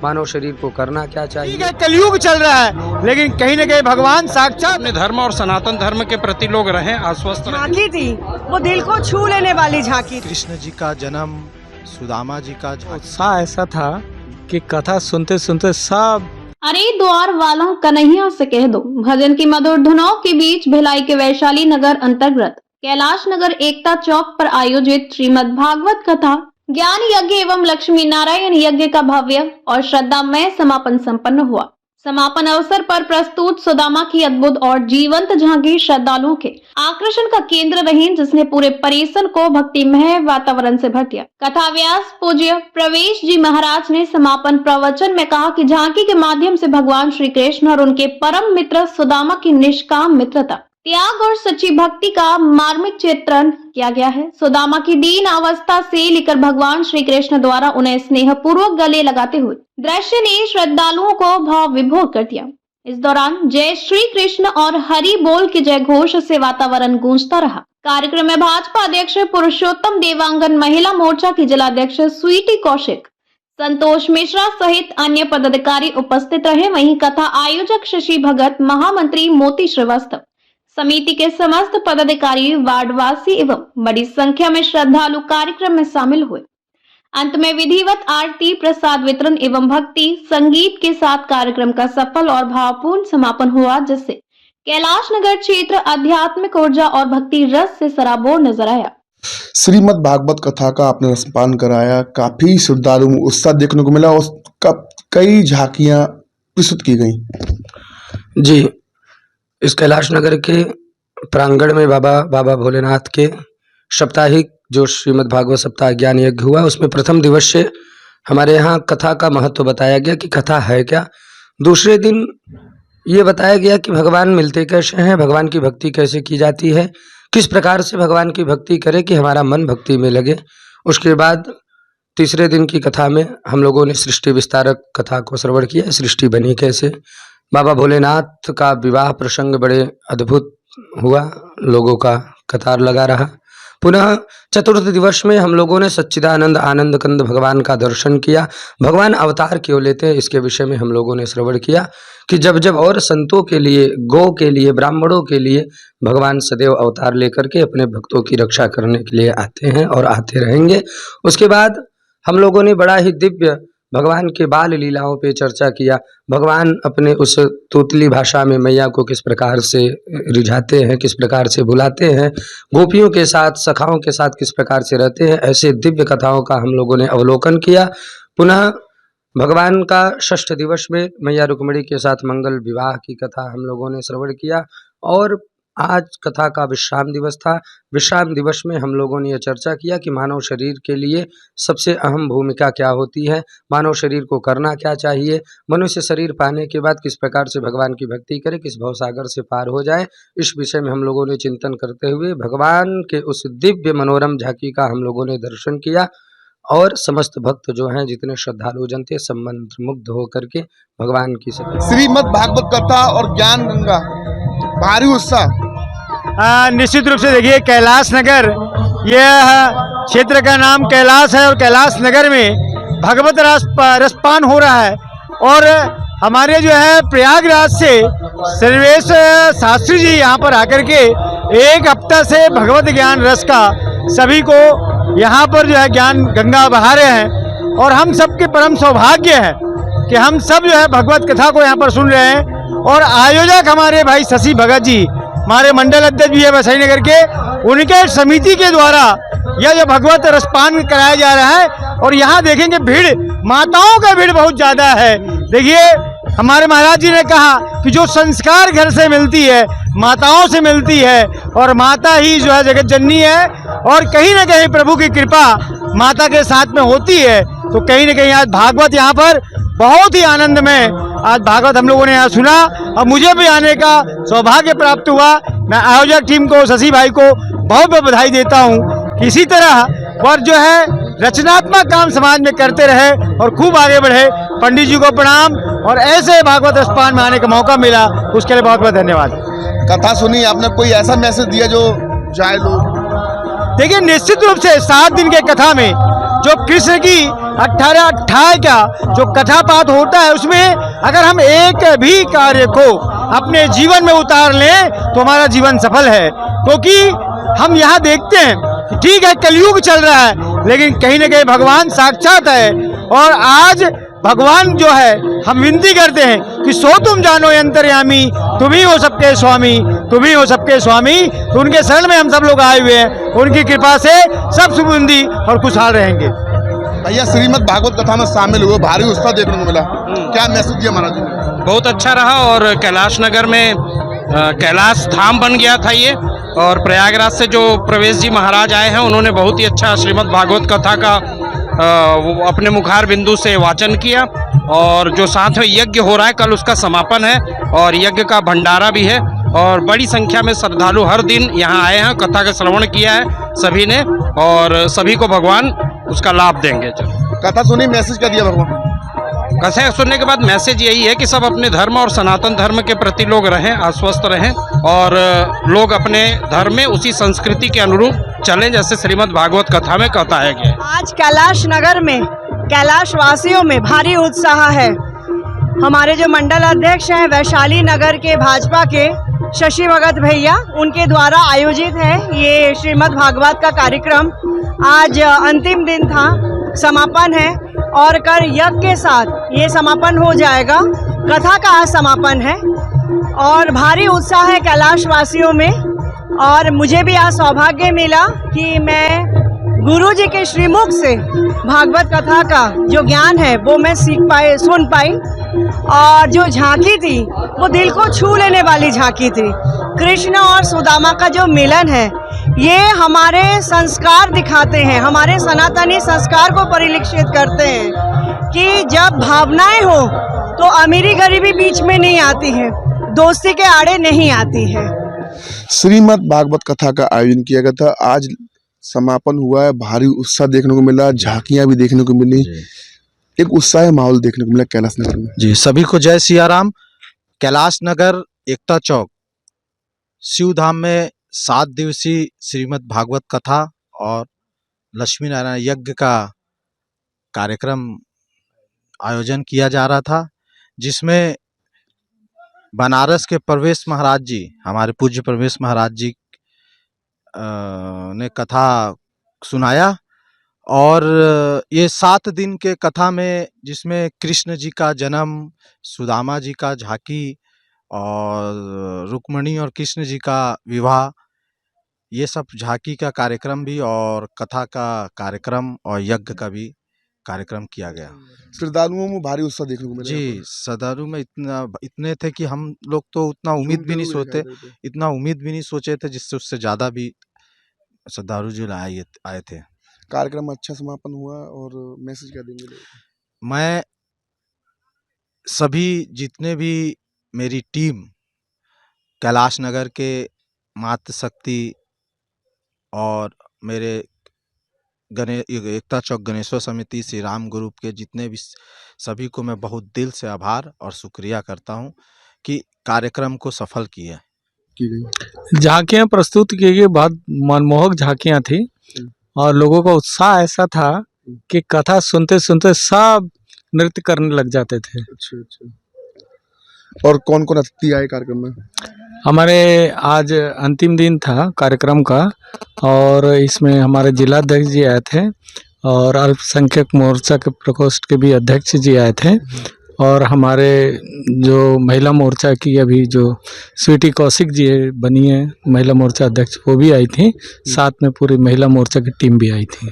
मानव शरीर को करना क्या चाहिए। ठीक है, कलयुग चल रहा है, लेकिन कहीं न कहीं भगवान साक्षात अपने धर्म और सनातन धर्म के प्रति लोग रहें, आश्वस्त रहें। झांकी थी, वो दिल को छू लेने वाली झांकी थी। कृष्ण जी का जन्म, सुदामा जी का उत्साह ऐसा था कि कथा सुनते सुनते सब अरे द्वार वालों कन्हैया से कह दो। भजन की मधुर धुनों के बीच भिलाई के वैशाली नगर अंतर्गत कैलाश नगर एकता चौक पर आयोजित श्रीमद् भागवत कथा ज्ञान यज्ञ एवं लक्ष्मी नारायण यज्ञ का भव्य और श्रद्धामय समापन संपन्न हुआ। समापन अवसर पर प्रस्तुत सुदामा की अद्भुत और जीवंत झांकी श्रद्धालुओं के आकर्षण का केंद्र रही, जिसने पूरे परिसर को भक्तिमय वातावरण से भर दिया। कथा व्यास पूज्य प्रवेश जी महाराज ने समापन प्रवचन में कहा कि झांकी के माध्यम से भगवान श्री कृष्ण और उनके परम मित्र सुदामा की निष्काम मित्रता, त्याग और सच्ची भक्ति का मार्मिक चित्रण किया गया है। सुदामा की दीन अवस्था से लेकर भगवान श्री कृष्ण द्वारा उन्हें स्नेह पूर्वक गले लगाते हुए दृश्य ने श्रद्धालुओं को भाव विभोर कर दिया। इस दौरान जय श्री कृष्ण और हरि बोल के जय घोष से वातावरण गूंजता रहा। कार्यक्रम में भाजपा अध्यक्ष पुरुषोत्तम देवांगन, महिला मोर्चा की जिलाध्यक्ष स्वीटी कौशिक, संतोष मिश्रा सहित अन्य पदाधिकारी उपस्थित रहे। वहीं कथा आयोजक शशि भगत, महामंत्री मोती श्रीवास्तव, समिति के समस्त पदाधिकारी, वार्डवासी एवं बड़ी संख्या में श्रद्धालु कार्यक्रम में शामिल हुए। अंत में विधिवत आरती, प्रसाद वितरण एवं भक्ति संगीत के साथ कार्यक्रम का सफल और भावपूर्ण समापन हुआ, जिससे कैलाश नगर क्षेत्र आध्यात्मिक ऊर्जा और भक्ति रस से सराबोर नजर आया। श्रीमद् भागवत कथा का आपने रसपान कराया, काफी श्रद्धालु उत्साह देखने को मिला और कई झांकियां प्रस्तुत की गई। जी, इस कैलाश नगर के प्रांगण में बाबा भोलेनाथ के साप्ताहिक जो श्रीमद् भागवत सप्ताह ज्ञान यज्ञ हुआ, उसमें प्रथम दिवस से हमारे यहाँ कथा का महत्व बताया गया कि कथा है क्या। दूसरे दिन ये बताया गया कि भगवान मिलते कैसे हैं, भगवान की भक्ति कैसे की जाती है, किस प्रकार से भगवान की भक्ति करें कि हमारा मन भक्ति में लगे। उसके बाद तीसरे दिन की कथा में हम लोगों ने सृष्टि विस्तारक कथा को श्रवण किया, सृष्टि बनी कैसे। बाबा भोलेनाथ का विवाह प्रसंग बड़े अद्भुत हुआ, लोगों का कतार लगा रहा। पुनः चतुर्थ दिवस में हम लोगों ने सच्चिदानंद आनंद कंद भगवान का दर्शन किया। भगवान अवतार क्यों लेते हैं, इसके विषय में हम लोगों ने श्रवण किया कि जब जब और संतों के लिए, गौ के लिए, ब्राह्मणों के लिए भगवान सदैव अवतार लेकर के अपने भक्तों की रक्षा करने के लिए आते हैं और आते रहेंगे। उसके बाद हम लोगों ने बड़ा ही दिव्य भगवान के बाल लीलाओं पे चर्चा किया। भगवान अपने उस तोतली भाषा में मैया को किस प्रकार से रिझाते हैं, किस प्रकार से बुलाते हैं, गोपियों के साथ, सखाओं के साथ किस प्रकार से रहते हैं, ऐसे दिव्य कथाओं का हम लोगों ने अवलोकन किया। पुनः भगवान का षष्ठ दिवस में मैया रुक्मिणी के साथ मंगल विवाह की कथा हम लोगों ने श्रवण किया। और आज कथा का विश्राम दिवस था। विश्राम दिवस में हम लोगों ने यह चर्चा किया कि मानव शरीर के लिए सबसे अहम भूमिका क्या होती है, मानव शरीर को करना क्या चाहिए, मनुष्य शरीर पाने के बाद किस प्रकार से भगवान की भक्ति करे, किस भवसागर से पार हो जाए। इस विषय में हम लोगों ने चिंतन करते हुए भगवान के उस दिव्य मनोरम झांकी का हम लोगों ने दर्शन किया। और समस्त भक्त जो हैं, जितने श्रद्धालु जन थे, सब मंत्र मुग्ध होकर के भगवान की श्रीमद् भागवत कथा और ज्ञान गंगा, भारी उत्साह। निश्चित रूप से देखिए, कैलाश नगर, यह क्षेत्र का नाम कैलाश है और कैलाश नगर में भगवत रसपान हो रहा है। और हमारे जो है प्रयागराज से सर्वेश शास्त्री जी यहाँ पर आकर के एक हफ्ता से भगवत ज्ञान रस का सभी को यहाँ पर जो है ज्ञान गंगा बहा रहे हैं। और हम सबके परम सौभाग्य है कि हम सब जो है भगवत कथा को यहाँ पर सुन रहे हैं। और आयोजक हमारे भाई शशि भगत जी, हमारे मंडल अध्यक्ष भी है वैशाली नगर के, उनके समिति के द्वारा यह जो भगवत रसपान कराया जा रहा है। और यहाँ देखेंगे भीड़, माताओं का भीड़ बहुत ज्यादा है। देखिए, हमारे महाराज जी ने कहा कि जो संस्कार घर से मिलती है, माताओं से मिलती है, और माता ही जो है जगत जननी है। और कहीं ना कहीं प्रभु की कृपा माता के साथ में होती है। तो कहीं ना कहीं आज भागवत यहाँ पर बहुत ही आनंद में आज भागवत हम लोगों ने यहाँ सुना और मुझे भी आने का सौभाग्य प्राप्त हुआ। मैं आयोजक टीम को, शशि भाई को बहुत बहुत बधाई देता हूँ। इसी तरह वह जो है रचनात्मक काम समाज में करते रहे और खूब आगे बढ़े। पंडित जी को प्रणाम। और ऐसे भागवत रसपान में आने का मौका मिला, उसके लिए बहुत बहुत धन्यवाद। कथा सुनी आपने, कोई ऐसा मैसेज दिया जो जाए लोग? देखिए, निश्चित रूप से 7 दिन के कथा में जो कृष्ण की 18 का जो कथा पाठ होता है उसमें अगर हम एक भी कार्य को अपने जीवन में उतार लें तो हमारा जीवन सफल है। क्योंकि हम यहाँ देखते हैं कि ठीक है कलयुग चल रहा है, लेकिन कहीं ना कहीं भगवान साक्षात है। और आज भगवान जो है हम विनती करते हैं कि सो तुम जानो अंतर्यामी, तुम ही हो सबके स्वामी, तुम ही हो सबके स्वामी। तो उनके शरण में हम सब लोग आए हुए हैं, उनकी कृपा से सब सुबुंदी और खुशहाल रहेंगे। भैया श्रीमद् भागवत कथा में शामिल हुए, भारी उत्साह देखने को मिला, क्या मैसेज दिया महाराज जी ने? बहुत अच्छा रहा। और कैलाश नगर में कैलाश धाम बन गया था ये, और प्रयागराज से जो प्रवेश जी महाराज आए हैं उन्होंने बहुत ही अच्छा श्रीमद् भागवत कथा का वो अपने मुखार बिंदु से वाचन किया। और जो साथ में यज्ञ हो रहा है कल उसका समापन है, और यज्ञ का भंडारा भी है, और बड़ी संख्या में श्रद्धालु हर दिन यहाँ आए हैं, कथा का श्रवण किया है सभी ने, और सभी को भगवान उसका लाभ देंगे। कथा सुनी, मैसेज क्या दिया भगवान? कथा सुनने के बाद मैसेज यही है कि सब अपने धर्म और सनातन धर्म के प्रति लोग रहें, आश्वस्त रहें, और लोग अपने धर्म में उसी संस्कृति के अनुरूप चलें जैसे श्रीमद् भागवत कथा में बताया गया। आज कैलाश नगर में कैलाश वासियों में भारी उत्साह है। हमारे जो मंडल अध्यक्ष हैं वैशाली नगर के भाजपा के शशि भगत भैया, उनके द्वारा आयोजित है ये श्रीमद् भागवत का कार्यक्रम। आज अंतिम दिन था, समापन है, और कल यज्ञ के साथ ये समापन हो जाएगा। कथा का आज समापन है और भारी उत्साह है कैलाश वासियों में। और मुझे भी आज सौभाग्य मिला कि मैं गुरु जी के श्रीमुख से भागवत कथा का जो ज्ञान है वो मैं सुन पाई। और जो झांकी थी वो दिल को छू लेने वाली झांकी थी। कृष्ण और सुदामा का जो मिलन है ये हमारे संस्कार दिखाते हैं, हमारे सनातनी संस्कार को परिलक्षित करते हैं कि जब भावनाएं हो तो अमीरी गरीबी बीच में नहीं आती है, दोस्ती के आड़े नहीं आती है। श्रीमद् भागवत कथा का आयोजन किया गया था, आज समापन हुआ है, भारी उत्साह देखने को मिला, झांकियां भी देखने को मिली, एक उत्साह माहौल देखने को मिला कैलाश नगर में। जी, सभी को जय सिया राम। कैलाश नगर एकता चौक शिव धाम में 7 दिवसीय श्रीमद् भागवत कथा और लक्ष्मी नारायण यज्ञ का कार्यक्रम आयोजन किया जा रहा था, जिसमें बनारस के प्रवेश महाराज जी, हमारे पूज्य प्रवेश महाराज जी ने कथा सुनाया। और ये 7 दिन के कथा में जिसमें कृष्ण जी का जन्म, सुदामा जी का झांकी, और रुक्मणी और कृष्ण जी का विवाह, ये सब झांकी का कार्यक्रम भी और कथा का कार्यक्रम और यज्ञ का भी कार्यक्रम किया गया। श्रद्धालुओं में भारी उत्साह देखने को मिला। जी, श्रद्धालु में इतने थे कि हम लोग तो इतना उम्मीद भी नहीं सोचे थे, जिससे उससे ज़्यादा भी श्रद्धालु जो आए थे। कार्यक्रम अच्छा समापन हुआ, और मैसेज क्या देंगे? मैं सभी जितने भी मेरी टीम कैलाश नगर के मातृशक्ति और मेरे एकता चौक गणेश्वर समिति श्री राम ग्रुप के जितने भी सभी को मैं बहुत दिल से आभार और शुक्रिया करता हूं कि कार्यक्रम को सफल किया। झांकियां प्रस्तुत की गई, बहुत मनमोहक झांकियां थी, और लोगों का उत्साह ऐसा था कि कथा सुनते सुनते सब नृत्य करने लग जाते थे। अच्छा। और कौन कौन अतिथि आए कार्यक्रम में? हमारे आज अंतिम दिन था कार्यक्रम का, और इसमें हमारे जिलाध्यक्ष जी आए थे, और अल्पसंख्यक मोर्चा के प्रकोष्ठ के भी अध्यक्ष जी आए थे, और हमारे जो महिला मोर्चा की अभी जो स्वीटी कौशिक जी बनी है महिला मोर्चा अध्यक्ष, वो भी आई थी, साथ में पूरी महिला मोर्चा की टीम भी आई थी।